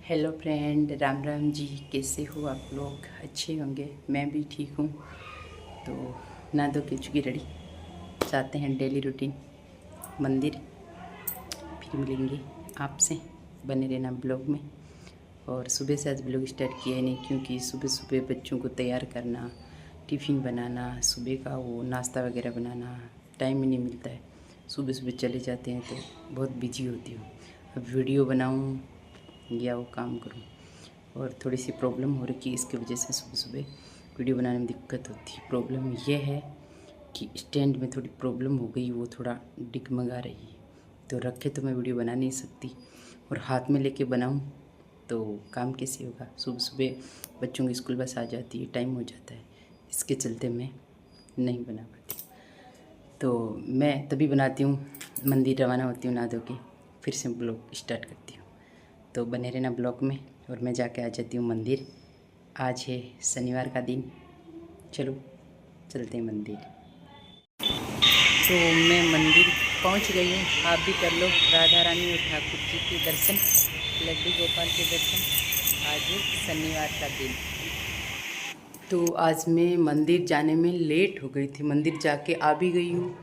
Hello friend, Ram Ram ji. कैसे हो आप लोग? अच्छे होंगे, मैं भी ठीक हूँ। तो ना धो के चुकी रेडी, जाते हैं डेली रूटीन मंदिर। फिर मिलेंगे आपसे, बने रहना ब्लॉग में। और सुबह से आज ब्लॉग स्टार्ट किया ही नहीं, क्योंकि सुबह सुबह बच्चों को तैयार करना, टिफ़िन बनाना, सुबह का वो नाश्ता वगैरह बनाना, टाइम ही नहीं मिलता है। सुबह सुबह चले जाते हैं तो बहुत बिजी होती हूँ। अब वीडियो बनाऊँ या वो काम करूँ, और थोड़ी सी प्रॉब्लम हो रही है, इसकी वजह से सुबह सुबह वीडियो बनाने में दिक्कत होती है। प्रॉब्लम ये है कि स्टैंड में थोड़ी प्रॉब्लम हो गई, वो थोड़ा डिगमगा रही है, तो रखे तो मैं वीडियो बना नहीं सकती, और हाथ में लेके बनाऊं तो काम कैसे होगा। सुबह सुबह बच्चों की स्कूल बस आ जाती है, टाइम हो जाता है, इसके चलते मैं नहीं बना पाती। तो मैं तभी बनाती हूँ, मंदिर रवाना होती हूँ नहा धो के, फिर से ब्लॉग स्टार्ट करती हूँ। तो बने रहना ब्लॉग में, और मैं जाके आ जाती हूँ मंदिर। आज है शनिवार का दिन, चलो चलते हैं मंदिर। तो मैं मंदिर पहुँच गई हूँ, आप भी कर लो राधा रानी और ठाकुर जी के दर्शन, लड्डू गोपाल के दर्शन। आज है शनिवार का दिन। तो आज मैं मंदिर जाने में लेट हो गई थी, मंदिर जाके आ भी गई हूँ,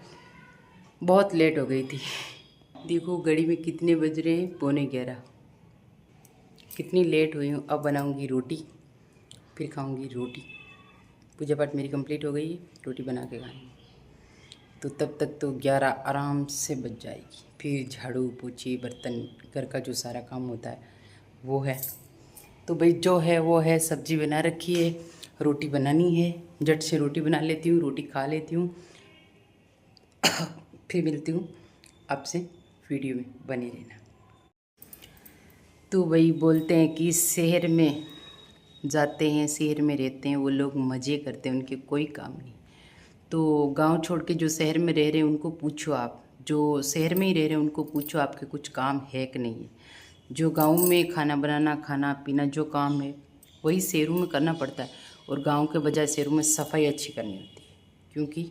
बहुत लेट हो गई थी। देखो घड़ी में कितने बज रहे हैं, 11:15। कितनी लेट हुई हूँ। अब बनाऊँगी रोटी, फिर खाऊँगी रोटी। पूजा पाठ मेरी कंप्लीट हो गई है, रोटी बना के खाएंगे, तो तब तक तो 11 आराम से बच जाएगी। फिर झाड़ू पोछी बर्तन, घर का जो सारा काम होता है वो है। तो भाई जो है वो है, सब्जी बना रखी है, रोटी बनानी है, झट से रोटी बना लेती हूँ, रोटी खा लेती हूँ। फिर मिलती हूँ आपसे, वीडियो में बने रहना। तो वही बोलते हैं कि शहर में जाते हैं, शहर में रहते हैं वो लोग, मज़े करते हैं, उनके कोई काम नहीं। तो गांव छोड़ के जो शहर में रह रहे हैं उनको पूछो, आप जो शहर में ही रह रहे हैं उनको पूछो आपके कुछ काम है कि नहीं है। जो गांव में खाना बनाना, खाना पीना जो काम है वही शहरों में करना पड़ता है, और गांव के बजाय शहरों में सफाई अच्छी करनी होती है, क्योंकि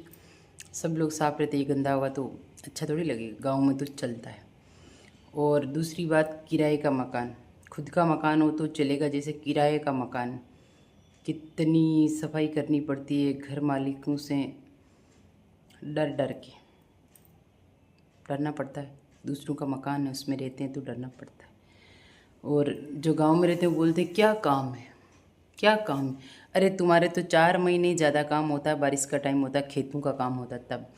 सब लोग साफ रहते हैं। गंदा हुआ तो अच्छा थोड़ी लगेगा, गाँव में तो चलता है। और दूसरी बात, किराए का मकान, खुद का मकान हो तो चलेगा, जैसे किराए का मकान कितनी सफाई करनी पड़ती है, घर मालिकों से डर डर के डरना पड़ता है। दूसरों का मकान है, उसमें रहते हैं तो डरना पड़ता है। और जो गांव में रहते हैं वो बोलते हैं क्या काम है, क्या काम है। अरे तुम्हारे तो 4 महीने ज़्यादा काम होता है, बारिश का टाइम होता है, खेतों का काम होता है, तब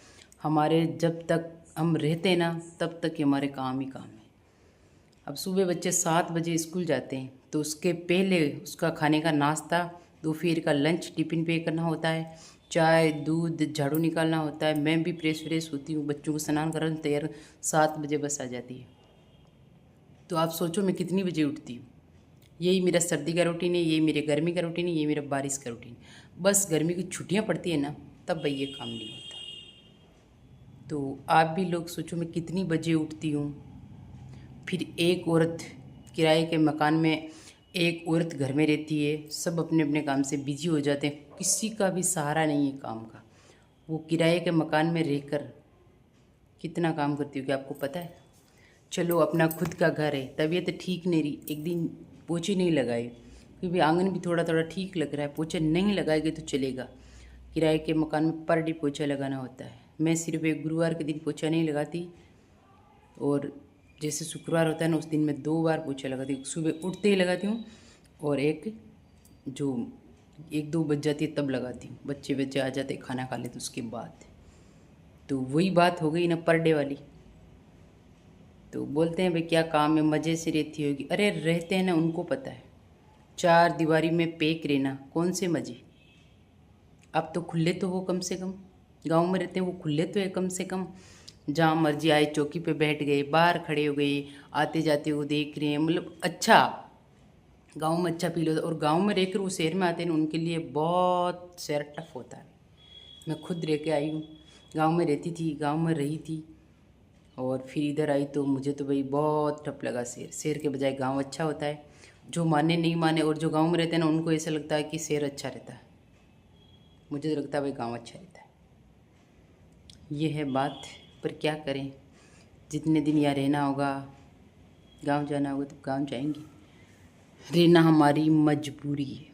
हमारे जब तक हम रहते हैं ना तब तक ही हमारे काम ही काम है। अब सुबह बच्चे 7 बजे स्कूल जाते हैं, तो उसके पहले उसका खाने का नाश्ता, दोपहर का लंच टिफ़िन पे करना होता है, चाय दूध झाड़ू निकालना होता है। मैं भी फ्रेश होती हूँ, बच्चों को स्नान करा तैयार, 7 बजे बस आ जाती है। तो आप सोचो मैं कितनी बजे उठती हूँ। यही मेरा सर्दी का रूटीन है, यही मेरे गर्मी का रूटीन है, यही मेरा बारिश का रूटीन। बस गर्मी की छुट्टियाँ पड़ती है ना, तब भाई ये काम नहीं होता। तो आप भी लोग सोचो मैं कितनी बजे उठती हूँ। फिर एक औरत किराए के मकान में, एक औरत घर में रहती है, सब अपने अपने काम से बिजी हो जाते हैं, किसी का भी सहारा नहीं है काम का। वो किराए के मकान में रहकर कितना काम करती होगी आपको पता है। चलो अपना खुद का घर है, तबीयत ठीक नहीं रही, एक दिन पोछे नहीं लगाए, क्योंकि आंगन भी थोड़ा थोड़ा ठीक लग रहा है, पोछे नहीं लगाएंगे तो चलेगा। किराए के मकान में पर डे पोछा लगाना होता है। मैं सिर्फ एक गुरुवार के दिन पोछा नहीं लगाती, और जैसे शुक्रवार होता है ना, उस दिन मैं 2 बार पोछा लगाती हूँ। सुबह उठते ही लगाती हूँ, और एक जो 1-2 बज जाती है तब लगाती हूँ, बच्चे बच्चे आ जाते खाना खा लेते उसके बाद। तो वही बात हो गई ना पर डे वाली। तो बोलते हैं भाई क्या काम है, मज़े से रहती होगी। अरे रहते हैं ना, उनको पता है, 4 दीवारी में पैक रहना कौन से मज़े। अब तो खुले तो हो, कम से कम गांव में रहते हैं वो खुले तो है कम से कम। जहाँ मर्जी आए चौकी पे बैठ गए, बाहर खड़े हो गए, आते जाते वो देख रहे हैं, मतलब अच्छा गांव में अच्छा फील होता है। और गांव में रहकर वो शहर में आते हैं ना, उनके लिए बहुत शहर टफ होता है। मैं खुद रह के आई हूँ, गांव में रहती थी, गांव में रही थी, और फिर इधर आई तो मुझे तो भाई बहुत टफ लगा। शहर, शहर के बजाय गांव अच्छा होता है। जो माने नहीं माने, और जो गांव में रहते हैं ना उनको ऐसा लगता है कि शहर अच्छा रहता है। मुझे तो लगता है भाई गांव अच्छा रहता है। ये है बात, पर क्या करें, जितने दिन यहाँ रहना होगा, गांव जाना होगा तो गांव जाएंगे। रहना हमारी मजबूरी है।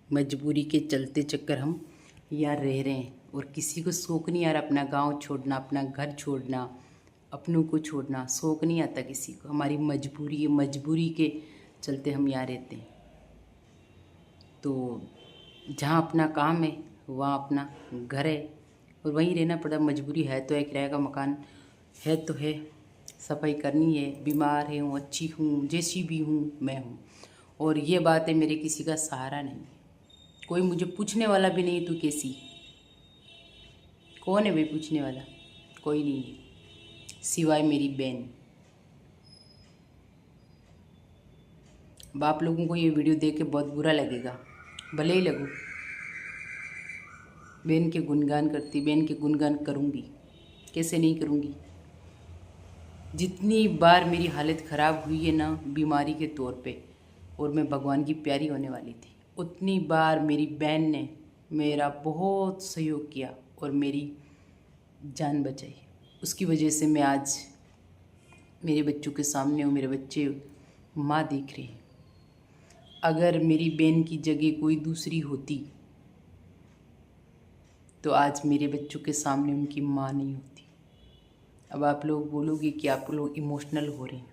मजबूरी के चलते चक्कर हम यहाँ रह रहे हैं, और किसी को शौक नहीं आ रहा अपना गांव छोड़ना, अपना घर छोड़ना, अपनों को छोड़ना। शौक नहीं आता किसी को, हमारी मजबूरी है, मजबूरी के चलते हम यहाँ रहते हैं। तो जहाँ अपना काम है वहाँ अपना घर है, और वहीं रहना पड़ा। मजबूरी है तो है, किराए का मकान है तो है, सफाई करनी है। बीमार है हूँ, अच्छी हूँ, जैसी भी हूँ मैं हूँ। और ये बात है, मेरे किसी का सहारा नहीं, कोई मुझे पूछने वाला भी नहीं तू कैसी। कौन है भाई पूछने वाला? कोई नहीं है सिवाय मेरी बहन। अब आप लोगों को ये वीडियो देख के बहुत बुरा लगेगा, भले ही लगो। बहन के गुणगान करती, बहन के गुणगान करूँगी, कैसे नहीं करूँगी। जितनी बार मेरी हालत ख़राब हुई है ना बीमारी के तौर पे, और मैं भगवान की प्यारी होने वाली थी, उतनी बार मेरी बहन ने मेरा बहुत सहयोग किया और मेरी जान बचाई। उसकी वजह से मैं आज मेरे बच्चों के सामने हूँ, मेरे बच्चे माँ दिख रहे हैं। अगर मेरी बहन की जगह कोई दूसरी होती तो आज मेरे बच्चों के सामने उनकी माँ नहीं होती। अब आप लोग बोलोगे कि आप लोग इमोशनल हो रहे हैं।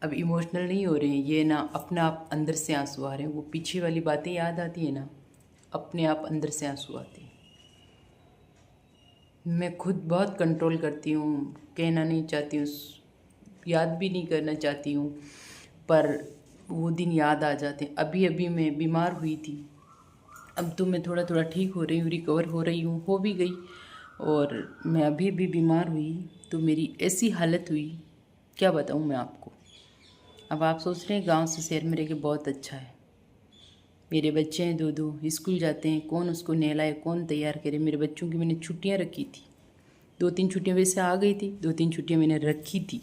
अब इमोशनल नहीं हो रहे हैं, ये ना अपने आप अंदर से आंसू आ रहे हैं। वो पीछे वाली बातें याद आती है ना, अपने आप अंदर से आंसू आते हैं। मैं खुद बहुत कंट्रोल करती हूँ, कहना नहीं चाहती हूँ, याद भी नहीं करना चाहती हूँ, पर वो दिन याद आ जाते हैं। अभी अभी मैं बीमार हुई थी, अब तो मैं थोड़ा थोड़ा ठीक हो रही हूँ, रिकवर हो रही हूँ, हो भी गई। और मैं अभी अभी बीमार हुई तो मेरी ऐसी हालत हुई, क्या बताऊँ मैं आपको। अब आप सोच रहे हैं गांव से शहर में रह के बहुत अच्छा है। मेरे बच्चे हैं, दो दो स्कूल जाते हैं, कौन उसको नहलाए, कौन तैयार करे। मेरे बच्चों की मैंने छुट्टियां रखी थी, 2-3 छुट्टियां वैसे आ गई थी, 2-3 छुट्टियां मैंने रखी थी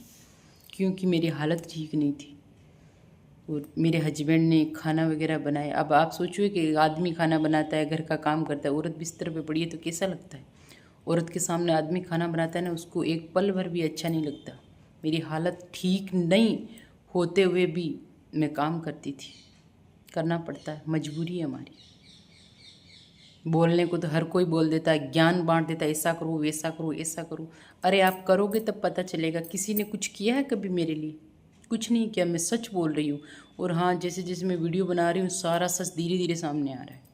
क्योंकि मेरी हालत ठीक नहीं थी। और मेरे हस्बैंड ने खाना वगैरह बनाया। अब आप सोचिए कि आदमी खाना बनाता है, घर का काम करता है, औरत बिस्तर पे पड़ी है तो कैसा लगता है। औरत के सामने आदमी खाना बनाता है ना, उसको एक पल भर भी अच्छा नहीं लगता। मेरी हालत ठीक नहीं होते हुए भी मैं काम करती थी, करना पड़ता है, मजबूरी है हमारी। बोलने को तो हर कोई बोल देता है, ज्ञान बांट देता है, ऐसा करो वैसा करो ऐसा करो। अरे आप करोगे तब पता चलेगा। किसी ने कुछ किया है कभी मेरे लिए? कुछ नहीं किया, मैं सच बोल रही हूँ। और हाँ, जैसे जैसे मैं वीडियो बना रही हूँ सारा सच धीरे धीरे सामने आ रहा है।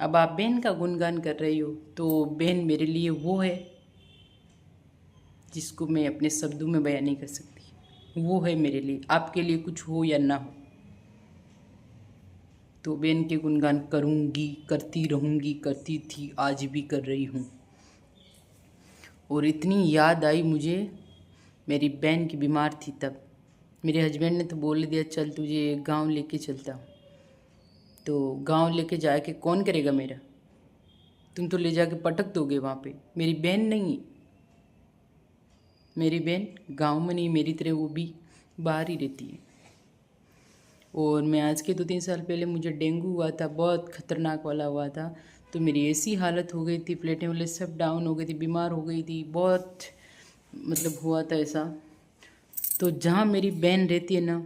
अब आप बहन का गुणगान कर रही हो, तो बहन मेरे लिए वो है जिसको मैं अपने शब्दों में बयान नहीं कर सकती। वो है मेरे लिए, आपके लिए कुछ हो या ना हो, तो बहन के गुणगान करूँगी, करती रहूँगी, करती थी, आज भी कर रही हूँ। और इतनी याद आई मुझे, मेरी बहन की बीमार थी तब। मेरे हस्बैंड ने तो बोल दिया चल तुझे गांव लेके चलता हूँ। तो गांव लेके जाके कौन करेगा मेरा? तुम तो ले जाके पटक दोगे वहाँ पे। मेरी बहन नहीं, मेरी बहन गांव में नहीं, मेरी तरह वो भी बाहर ही रहती है। और मैं आज के 2-3 साल पहले मुझे डेंगू हुआ था, बहुत ख़तरनाक वाला हुआ था। तो मेरी ऐसी हालत हो गई थी, प्लेटें वाले सब डाउन हो गई थी, बीमार हो गई थी, बहुत मतलब हुआ था ऐसा। तो जहाँ मेरी बहन रहती है ना,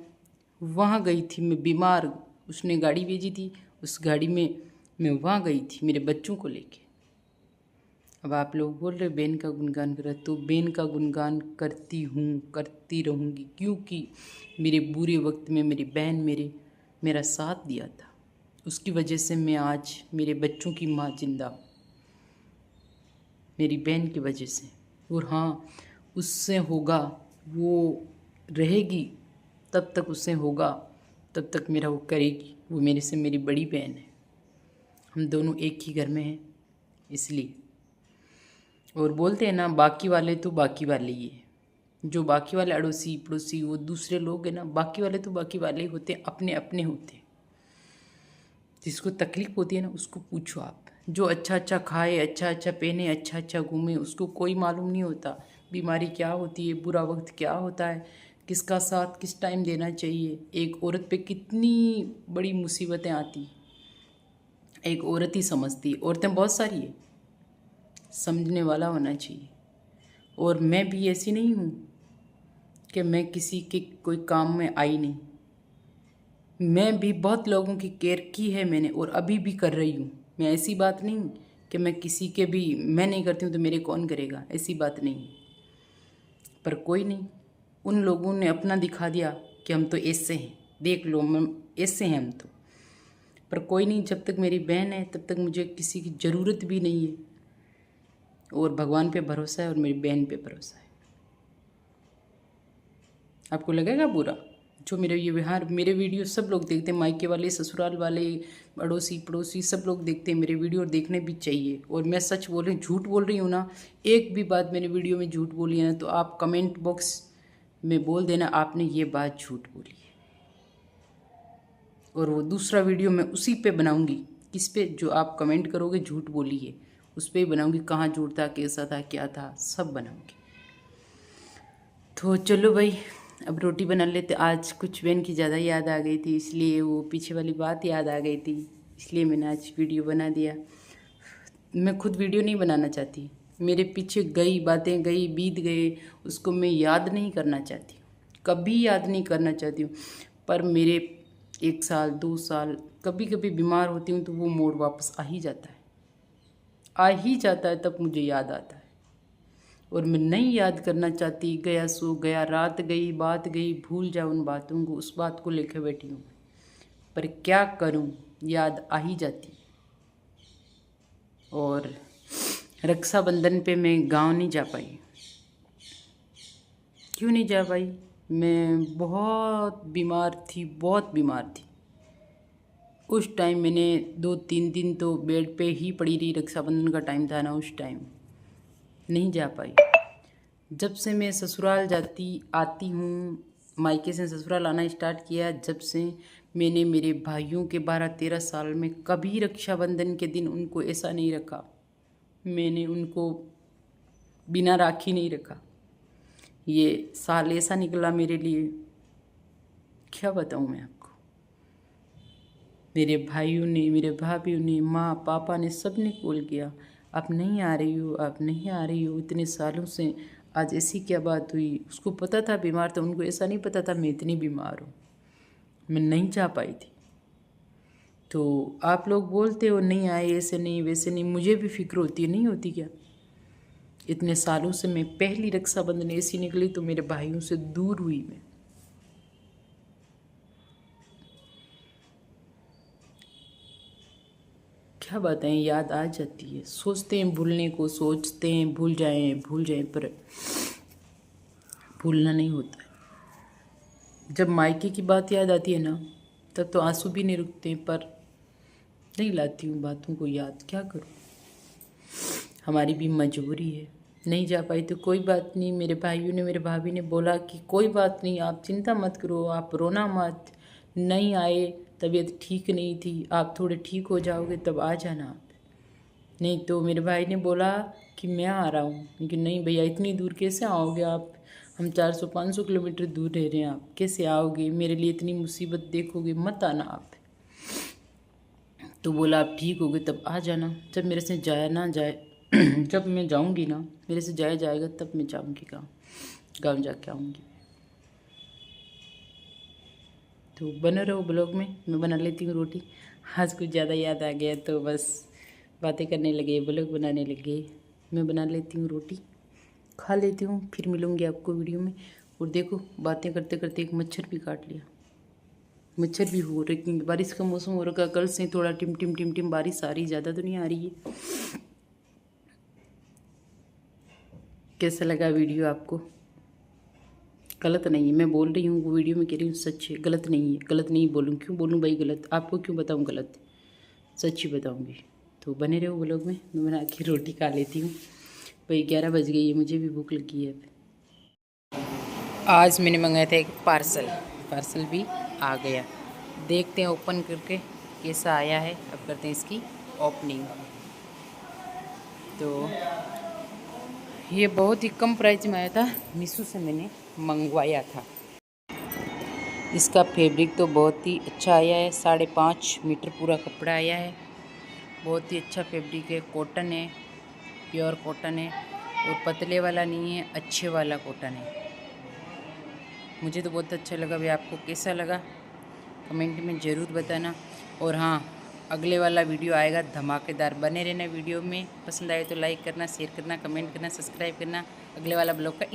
वहाँ गई थी मैं बीमार। उसने गाड़ी भेजी थी, उस गाड़ी में मैं वहाँ गई थी मेरे बच्चों को लेके। अब आप लोग बोल रहे बहन का गुणगान कर रहे, तो बहन का गुणगान करती हूँ, करती रहूँगी, क्योंकि मेरे बुरे वक्त में मेरी बहन मेरा साथ दिया था। उसकी वजह से मैं आज मेरे बच्चों की माँ जिंदा हूँ, मेरी बहन की वजह से। और हाँ, उससे होगा, वो रहेगी तब तक, उससे होगा तब तक मेरा वो करेगी। वो मेरे से मेरी बड़ी बहन है, हम दोनों एक ही घर में हैं इसलिए। और बोलते हैं ना बाकी वाले तो बाकी वाले ही है। जो बाकी वाले अड़ोसी पड़ोसी वो दूसरे लोग हैं ना, बाकी वाले तो बाकी वाले ही होते हैं, अपने अपने होते हैं। जिसको तकलीफ़ होती है ना उसको पूछो आप। जो अच्छा अच्छा खाए, अच्छा अच्छा पहने, अच्छा अच्छा घूमे, उसको कोई मालूम नहीं होता बीमारी क्या होती है, बुरा वक्त क्या होता है, किसका साथ किस टाइम देना चाहिए। एक औरत पे कितनी बड़ी मुसीबतें आती, एक औरत ही समझती है। औरतें बहुत सारी है, समझने वाला होना चाहिए। और मैं भी ऐसी नहीं हूँ कि मैं किसी के कोई काम में आई नहीं। मैं भी बहुत लोगों की केयर की है मैंने, और अभी भी कर रही हूँ। मैं ऐसी बात नहीं कि मैं किसी के भी मैं नहीं करती हूँ तो मेरे कौन करेगा, ऐसी बात नहीं। पर कोई नहीं, उन लोगों ने अपना दिखा दिया कि हम तो ऐसे हैं, देख लो हम ऐसे हैं हम तो। पर कोई नहीं, जब तक मेरी बहन है तब तक मुझे किसी की ज़रूरत भी नहीं है। और भगवान पे भरोसा है और मेरी बहन पे भरोसा है। आपको लगेगा बुरा जो मेरे ये व्यवहार, मेरे वीडियो सब लोग देखते हैं, मायके वाले, ससुराल वाले, अड़ोसी पड़ोसी सब लोग देखते हैं मेरे वीडियो, और देखने भी चाहिए। और मैं सच बोल रही हूँ, झूठ बोल रही हूँ ना, एक भी बात मेरे वीडियो में झूठ बोली है ना, तो आप कमेंट बॉक्स में बोल देना आपने ये बात झूठ बोली है। और वो दूसरा वीडियो मैं उसी पे बनाऊंगी, किस पे, जो आप कमेंट करोगे झूठ बोली है, उस पर ही बनाऊंगी, कहाँ झूठ था, कैसा था, क्या था, सब बनाऊंगी। तो चलो भाई, अब रोटी बना लेते। आज कुछ बहन की ज़्यादा याद आ गई थी, इसलिए वो पीछे वाली बात याद आ गई थी, इसलिए मैंने आज वीडियो बना दिया। मैं खुद वीडियो नहीं बनाना चाहती, मेरे पीछे गई बातें गई बीत गए, उसको मैं याद नहीं करना चाहती हूँ, कभी याद नहीं करना चाहती हूँ। पर मेरे 1 साल 2 साल कभी कभी बीमार होती हूँ तो वो मोड़ वापस आ ही जाता है, आ ही जाता है, तब मुझे याद आता है। और मैं नहीं याद करना चाहती, गया सो गया, रात गई बात गई, भूल जाओ उन बातों को, उस बात को लेकर बैठी हूँ। पर क्या करूँ, याद आ ही जाती। और रक्षाबंधन पे मैं गांव नहीं जा पाई। क्यों नहीं जा पाई? मैं बहुत बीमार थी, बहुत बीमार थी। उस टाइम मैंने 2-3 दिन तो बेड पे ही पड़ी रही, रक्षाबंधन का टाइम था ना, उस टाइम नहीं जा पाई। जब से मैं ससुराल जाती आती हूँ, मायके से ससुराल आना स्टार्ट किया, जब से मैंने मेरे भाइयों के 12-13 साल में कभी रक्षाबंधन के दिन उनको ऐसा नहीं रखा, मैंने उनको बिना राखी नहीं रखा। ये साल ऐसा निकला मेरे लिए, क्या बताऊँ मैं आपको। मेरे भाइयों ने, मेरे भाभीयों ने, माँ पापा ने, सब ने कॉल किया, आप नहीं आ रही हो, आप नहीं आ रही हो, इतने सालों से आज ऐसी क्या बात हुई। उसको पता था बीमार था, उनको ऐसा नहीं पता था मैं इतनी बीमार हूँ। मैं नहीं जा पाई थी। तो आप लोग बोलते हो नहीं आए, ऐसे नहीं वैसे नहीं, मुझे भी फिक्र होती है, नहीं होती क्या। इतने सालों से मैं पहली रक्षाबंधन ऐसी निकली तो मेरे भाइयों से दूर हुई मैं। क्या बताएं, याद आ जाती है, सोचते हैं भूलने को, सोचते हैं भूल जाएं, पर भूलना नहीं होता है। जब मायके की बात याद आती है ना, तब तो आंसू भी नहीं रुकते, पर नहीं लाती हूँ बातों को याद, क्या करूँ। हमारी भी मजबूरी है, नहीं जा पाई तो कोई बात नहीं। मेरे भाइयों ने, मेरे भाभी ने बोला कि कोई बात नहीं, आप चिंता मत करो, आप रोना मत, नहीं आए, तबीयत ठीक नहीं थी, आप थोड़े ठीक हो जाओगे तब आ जाना आप। नहीं तो मेरे भाई ने बोला कि मैं आ रहा हूँ, लेकिन नहीं भैया, इतनी दूर कैसे आओगे आप, हम 400-500 किलोमीटर दूर रह रहे हैं, आप कैसे आओगे, मेरे लिए इतनी मुसीबत देखोगे, मत आना आप। तो बोला आप ठीक हो गए तब आ जाना, जब मेरे से जाया ना जाए जब मैं जाऊंगी ना, मेरे से जाया जाएगा तब मैं जाऊंगी गाँव, गाँव जाके आऊँगी। तो बने रहो ब्लॉग में, मैं बना लेती हूँ रोटी। आज कुछ ज़्यादा याद आ गया तो बस बातें करने लगे, ब्लॉग बनाने लगे। मैं बना लेती हूँ रोटी, खा लेती हूँ, फिर मिलूँगी आपको वीडियो में। और देखो, बातें करते करते एक मच्छर भी काट लिया। मच्छर भी हो रहे क्योंकि बारिश का मौसम हो रखा, कल से थोड़ा टिम टिम टिम टिम बारिश आ रही, ज़्यादा तो नहीं आ रही है। कैसा लगा वीडियो आपको? गलत नहीं है, मैं बोल रही हूँ वो वीडियो में कह रही हूँ सच है, गलत नहीं है। गलत नहीं बोलूँ, क्यों बोलूँ भाई गलत, आपको क्यों बताऊँ गलत, सच ही बताऊँगी। तो बने रहो ब्लॉग में, मैं बना के रोटी खा लेती हूँ। भाई 11 बज गई है, मुझे भी भूख लगी है अब। आज मैंने मंगाया था एक पार्सल भी आ गया। देखते हैं ओपन करके कैसा आया है, अब करते हैं इसकी ओपनिंग। तो ये बहुत ही कम प्राइस में आया था, मीशो से मैंने मंगवाया था। इसका फैब्रिक तो बहुत ही अच्छा आया है, 5.5 मीटर पूरा कपड़ा आया है, बहुत ही अच्छा फैब्रिक है, कॉटन है, प्योर कॉटन है, और पतले वाला नहीं है, अच्छे वाला कॉटन है। मुझे तो बहुत अच्छा लगा भाई, आपको कैसा लगा कमेंट में ज़रूर बताना। और हाँ, अगले वाला वीडियो आएगा धमाकेदार, बने रहना वीडियो में। पसंद आए तो लाइक करना, शेयर करना, कमेंट करना, सब्सक्राइब करना। अगले वाला ब्लॉग का